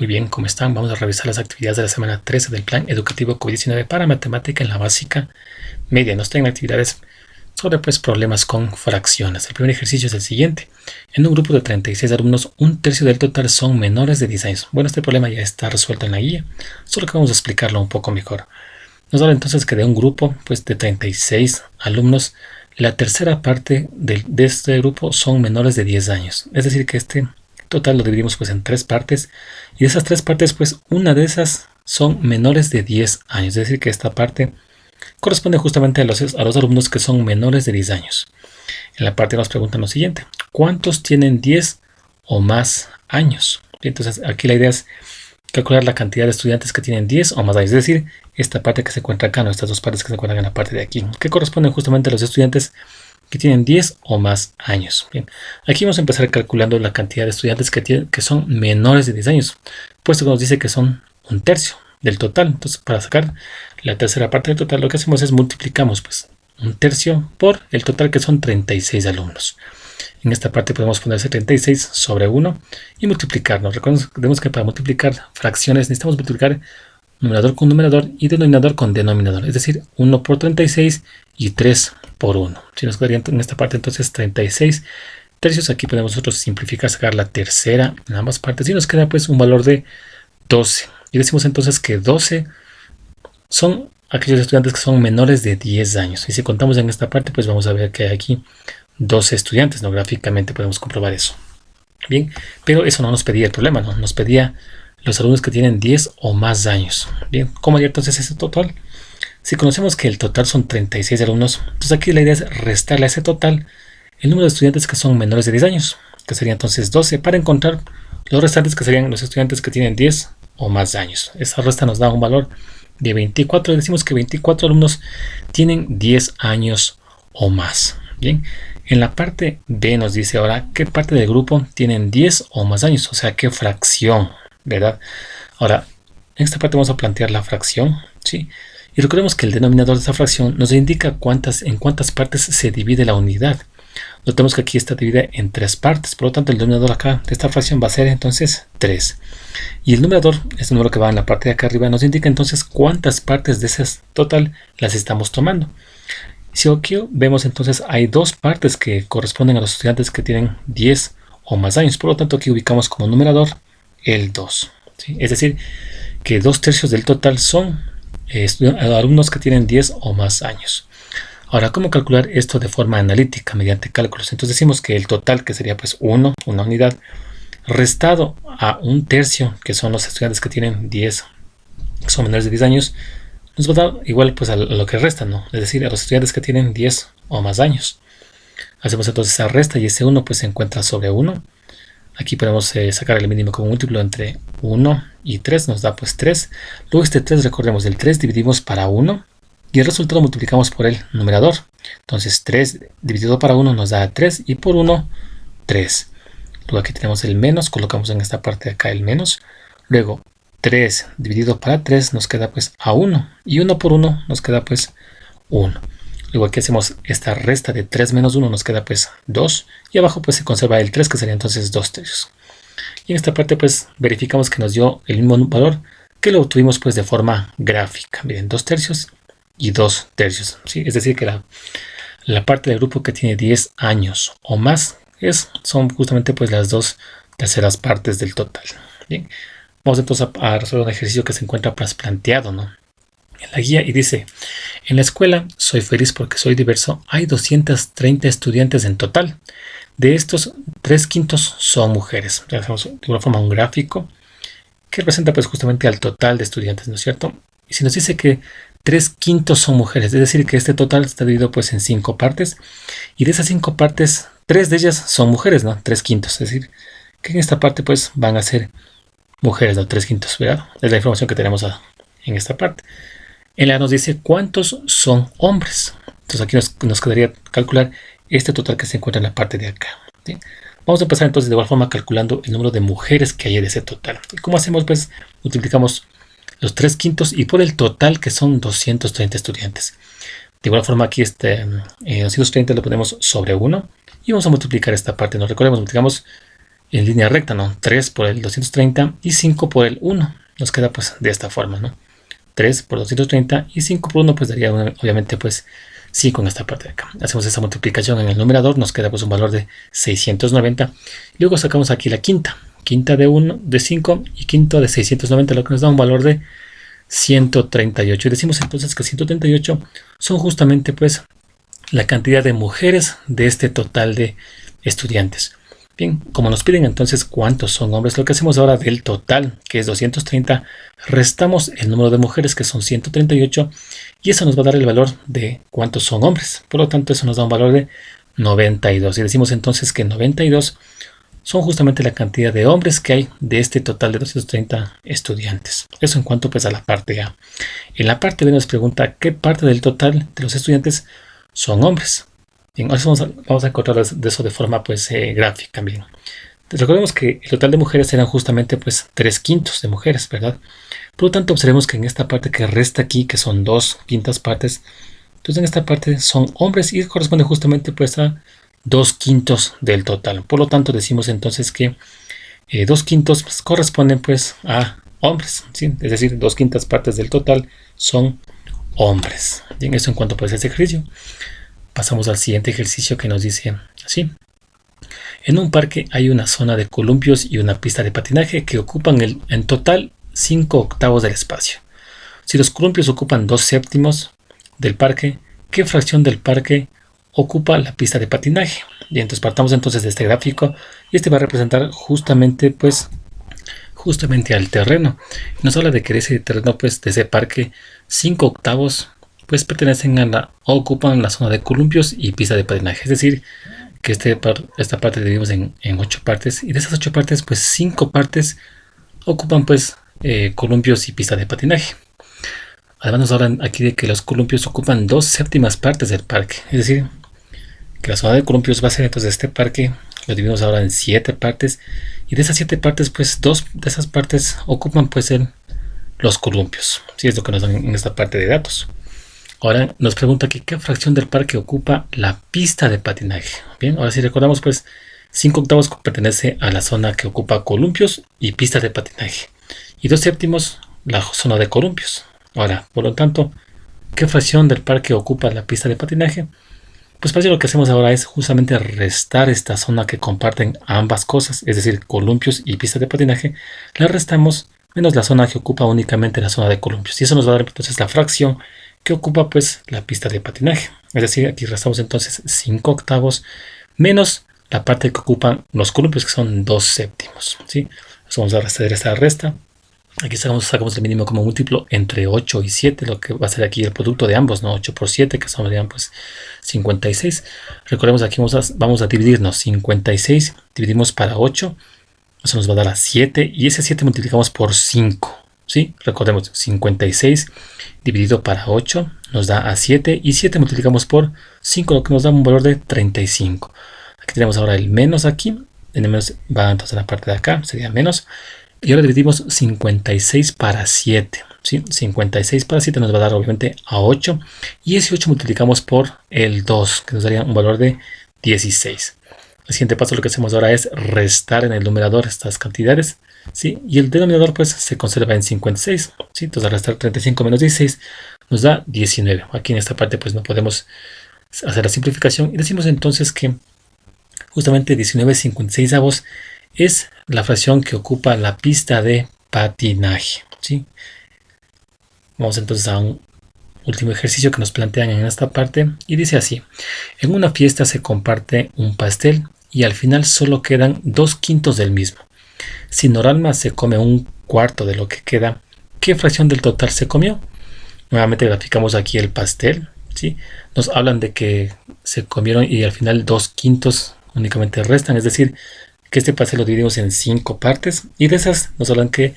Muy bien, ¿cómo están? Vamos a revisar las actividades de la semana 13 del Plan Educativo COVID-19 para Matemática en la básica media. Nos traen actividades sobre problemas con fracciones. El primer ejercicio es el siguiente. En un grupo de 36 alumnos, un tercio del total son menores de 10 años. Bueno, este problema ya está resuelto en la guía, solo que vamos a explicarlo un poco mejor. Nos habla entonces que de un grupo de 36 alumnos, la tercera parte de este grupo son menores de 10 años. Es decir, que este total lo dividimos en tres partes, y de esas tres partes una de esas son menores de 10 años. Es decir, que esta parte corresponde justamente a los alumnos que son menores de 10 años. En la parte nos preguntan lo siguiente: ¿cuántos tienen 10 o más años? Entonces aquí la idea es calcular la cantidad de estudiantes que tienen 10 o más años, es decir, esta parte que se encuentra acá, estas dos partes que se encuentran en la parte de aquí, que corresponden justamente a los estudiantes que tienen 10 o más años. Bien, aquí vamos a empezar calculando la cantidad de estudiantes que son menores de 10 años, puesto que nos dice que son un tercio del total. Entonces, para sacar la tercera parte del total, lo que hacemos es multiplicamos un tercio por el total, que son 36 alumnos. En esta parte podemos poner 76 sobre 1 y multiplicarnos. Recordemos que para multiplicar fracciones necesitamos multiplicar numerador con numerador y denominador con denominador, es decir, 1 por 36 y 3 por 1. Si nos quedaría en esta parte entonces 36 tercios. Aquí podemos nosotros simplificar, sacar la tercera en ambas partes y nos queda un valor de 12. Y decimos entonces que 12 son aquellos estudiantes que son menores de 10 años. Y si contamos en esta parte, vamos a ver que hay aquí 12 estudiantes, ¿no? Gráficamente podemos comprobar eso. Bien, pero eso no nos pedía el problema, ¿no? Nos pedía los alumnos que tienen 10 o más años. Bien, ¿cómo haría entonces ese total? Si conocemos que el total son 36 alumnos, entonces aquí la idea es restarle a ese total el número de estudiantes que son menores de 10 años, que sería entonces 12, para encontrar los restantes, que serían los estudiantes que tienen 10 o más años. Esa resta nos da un valor de 24. Decimos que 24 alumnos tienen 10 años o más. Bien, en la parte B nos dice ahora qué parte del grupo tienen 10 o más años, o sea, qué fracción, ¿verdad? Ahora, en esta parte vamos a plantear la fracción, ¿sí? Y recordemos que el denominador de esta fracción nos indica en cuántas partes se divide la unidad. Notemos que aquí está dividida en tres partes, por lo tanto el denominador acá de esta fracción va a ser entonces 3. Y el numerador, este número que va en la parte de acá arriba, nos indica entonces cuántas partes de ese total las estamos tomando. Si aquí vemos entonces hay dos partes que corresponden a los estudiantes que tienen 10 o más años, por lo tanto aquí ubicamos como numerador el 2, ¿sí? Es decir, que 2 tercios del total son alumnos que tienen 10 o más años. Ahora, ¿cómo calcular esto de forma analítica mediante cálculos? Entonces decimos que el total, que sería 1, una unidad, restado a un tercio, que son los estudiantes que tienen 10, que son menores de 10 años, nos va a dar igual a lo que resta, ¿no? Es decir, a los estudiantes que tienen 10 o más años. Hacemos entonces esa resta y ese 1 se encuentra sobre 1. Aquí podemos sacar el mínimo como múltiplo entre 1 y 3, nos da 3. Luego este 3, recordemos, el 3 dividimos para 1 y el resultado multiplicamos por el numerador. Entonces 3 dividido para 1 nos da 3 y por 1, 3. Luego aquí tenemos el menos, colocamos en esta parte de acá el menos. Luego 3 dividido para 3 nos queda a 1 y 1 por 1 nos queda 1. Luego aquí hacemos esta resta de 3 menos 1, nos queda 2 y abajo se conserva el 3, que sería entonces 2 tercios. Y en esta parte verificamos que nos dio el mismo valor que lo obtuvimos de forma gráfica. Miren, 2 tercios y 2 tercios, ¿sí? Es decir, que la parte del grupo que tiene 10 años o más son justamente las 2 terceras partes del total. Bien, vamos entonces a resolver un ejercicio que se encuentra planteado, ¿no?, en la guía, y dice: en la escuela soy feliz porque soy diverso. Hay 230 estudiantes en total. De estos, 3/5 son mujeres. Hacemos de alguna forma un gráfico que representa justamente al total de estudiantes, ¿no es cierto? Y si nos dice que 3/5 son mujeres, es decir, que este total está dividido en 5 partes, y de esas 5 partes, 3 de ellas son mujeres, ¿no? 3/5, es decir, que en esta parte van a ser mujeres, ¿no? 3/5, ¿verdad? Es la información que tenemos en esta parte. En la nos dice cuántos son hombres. Entonces aquí nos quedaría calcular este total que se encuentra en la parte de acá, ¿sí? Vamos a empezar entonces de igual forma calculando el número de mujeres que hay de ese total. ¿Y cómo hacemos? Multiplicamos los 3/5 y por el total, que son 230 estudiantes. De igual forma aquí 230 lo ponemos sobre 1 y vamos a multiplicar esta parte. Nos recordemos, multiplicamos en línea recta, ¿no? 3 por el 230 y 5 por el 1. Nos queda pues de esta forma, ¿no? 3 por 230 y 5 por 1 pues daría obviamente pues 5 en esta parte de acá. Hacemos esa multiplicación en el numerador, nos queda pues un valor de 690. Luego sacamos aquí la quinta de 5 y quinto de 690, lo que nos da un valor de 138. Y decimos entonces que 138 son justamente pues la cantidad de mujeres de este total de estudiantes. Bien, como nos piden entonces cuántos son hombres, lo que hacemos ahora del total, que es 230, restamos el número de mujeres, que son 138, y eso nos va a dar el valor de cuántos son hombres. Por lo tanto, eso nos da un valor de 92. Y decimos entonces que 92 son justamente la cantidad de hombres que hay de este total de 230 estudiantes. Eso en cuanto pues a la parte A. En la parte B nos pregunta qué parte del total de los estudiantes son hombres. Bien, ahora vamos a encontrar de eso de forma pues gráfica. Bien, recordemos que el total de mujeres eran justamente pues 3/5 de mujeres, ¿verdad? Por lo tanto, observemos que en esta parte que resta aquí, que son 2/5 partes, entonces en esta parte son hombres y corresponde justamente pues a 2/5 del total. Por lo tanto, decimos entonces que 2/5 pues, corresponden pues a hombres, ¿sí? Es decir, 2/5 partes del total son hombres. Bien, eso en cuanto pues a este ejercicio. Pasamos al siguiente ejercicio que nos dice así. En un parque hay una zona de columpios y una pista de patinaje que ocupan en total 5/8 del espacio. Si los columpios ocupan 2/7 del parque, ¿qué fracción del parque ocupa la pista de patinaje? Bien, entonces partamos entonces de este gráfico y este va a representar justamente al terreno. Nos habla de que de ese terreno, pues de ese parque, 5/8 pues pertenecen o ocupan la zona de columpios y pista de patinaje. Es decir, que esta parte dividimos en 8 partes y de esas 8 partes, pues 5 partes ocupan pues columpios y pista de patinaje. Además nos hablan aquí de que los columpios ocupan 2/7 partes del parque. Es decir, que la zona de columpios va a ser entonces este parque, lo dividimos ahora en 7 partes y de esas 7 partes, pues 2 de esas partes ocupan pues los columpios. Sí, es lo que nos dan en esta parte de datos. Ahora nos pregunta aquí qué fracción del parque ocupa la pista de patinaje. Bien, ahora si recordamos pues 5/8 pertenece a la zona que ocupa columpios y pista de patinaje. Y 2/7 la zona de columpios. Ahora, por lo tanto, ¿qué fracción del parque ocupa la pista de patinaje? Pues para ello lo que hacemos ahora es justamente restar esta zona que comparten ambas cosas, es decir, columpios y pista de patinaje. La restamos menos la zona que ocupa únicamente la zona de columpios. Y eso nos va a dar entonces la fracción que ocupa pues la pista de patinaje. Es decir, aquí restamos entonces 5/8 menos la parte que ocupan los columpios, que son 2/7. ¿Sí? Eso vamos a restar esta resta. Aquí sacamos el mínimo como múltiplo entre 8 y 7, lo que va a ser aquí el producto de ambos, ¿no? 8 por 7, que son pues 56. Recordemos aquí vamos a dividirnos. 56 dividimos para 8, eso nos va a dar a 7, y ese 7 multiplicamos por 5. ¿Sí? Recordemos, 56 dividido para 8 nos da a 7, y 7 multiplicamos por 5, lo que nos da un valor de 35. Aquí tenemos ahora el menos aquí, el menos va entonces a la parte de acá, sería menos. Y ahora dividimos 56 para 7. ¿Sí? 56 para 7 nos va a dar obviamente a 8. Y ese 8 multiplicamos por el 2, que nos daría un valor de 16. El siguiente paso lo que hacemos ahora es restar en el numerador estas cantidades. ¿Sí? Y el denominador pues se conserva en 56. ¿Sí? Entonces al restar 35 menos 16 nos da 19. Aquí en esta parte pues no podemos hacer la simplificación. Y decimos entonces que justamente 19/56 es la fracción que ocupa la pista de patinaje. ¿Sí? Vamos entonces a un último ejercicio que nos plantean en esta parte y dice así: en una fiesta se comparte un pastel y al final solo quedan 2/5 del mismo. Si Noralma se come 1/4 de lo que queda, ¿qué fracción del total se comió? Nuevamente graficamos aquí el pastel. ¿Sí? Nos hablan de que se comieron y al final 2/5 únicamente restan, es decir, que este pastel lo dividimos en 5 partes y de esas nos hablan que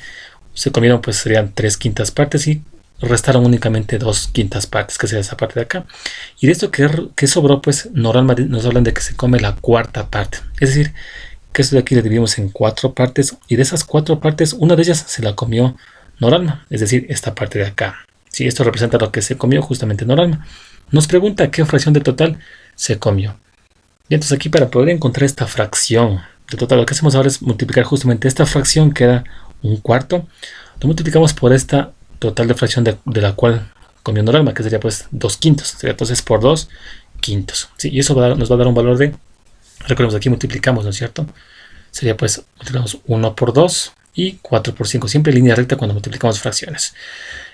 se comieron pues serían 3/5 partes y restaron únicamente 2/5 partes, que sería esa parte de acá. Y de esto que sobró pues normalmente nos hablan de que se come la 1/4 parte, es decir, que esto de aquí lo dividimos en 4 partes y de esas 4 partes una de ellas se la comió Noralma, es decir, esta parte de acá. Sí, esto representa lo que se comió justamente Noralma. Nos pregunta qué fracción del total se comió. Y entonces aquí para poder encontrar esta fracción del total. Lo que hacemos ahora es multiplicar justamente esta fracción, que era un cuarto. Lo multiplicamos por esta total de fracción de la cual comió Norma, que sería pues 2 quintos. Sería entonces por 2 quintos. ¿Sí? Y eso nos va a dar un valor de, recordemos, aquí multiplicamos, ¿no es cierto? Sería pues, multiplicamos 1 por 2 y 4 por 5. Siempre en línea recta cuando multiplicamos fracciones.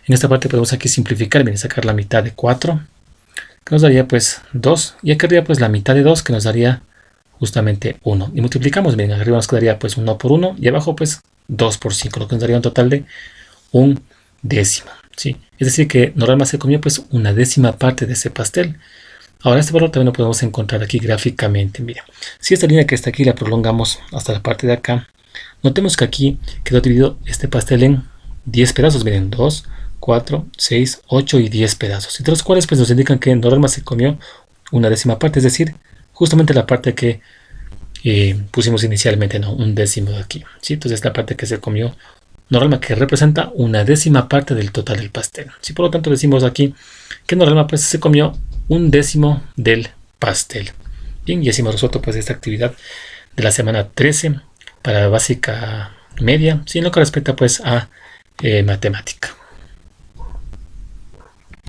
En esta parte podemos aquí simplificar, bien, sacar la mitad de 4, que nos daría pues 2. Y aquí arriba pues la mitad de 2, que nos daría justamente 1. Y multiplicamos, bien, arriba nos quedaría pues 1 por 1 y abajo pues 2 por 5, lo que nos daría un total de un décimo. ¿Sí? Es decir, que Norma se comió pues una décima parte de ese pastel. Ahora este valor también lo podemos encontrar aquí gráficamente. Mira, si esta línea que está aquí la prolongamos hasta la parte de acá, notemos que aquí quedó dividido este pastel en 10 pedazos. Miren, 2, 4, 6, 8 y 10 pedazos, entre los cuales pues nos indican que Norma se comió una décima parte, es decir, justamente la parte que pusimos inicialmente, ¿no? Un décimo de aquí. ¿Sí? Entonces la parte que se comió Norma, que representa una décima parte del total del pastel. ¿Sí? Por lo tanto decimos aquí que Norma pues se comió un décimo del pastel. Bien, y así hemos resuelto pues esta actividad de la semana 13 para básica media, en lo que respecta pues a matemática.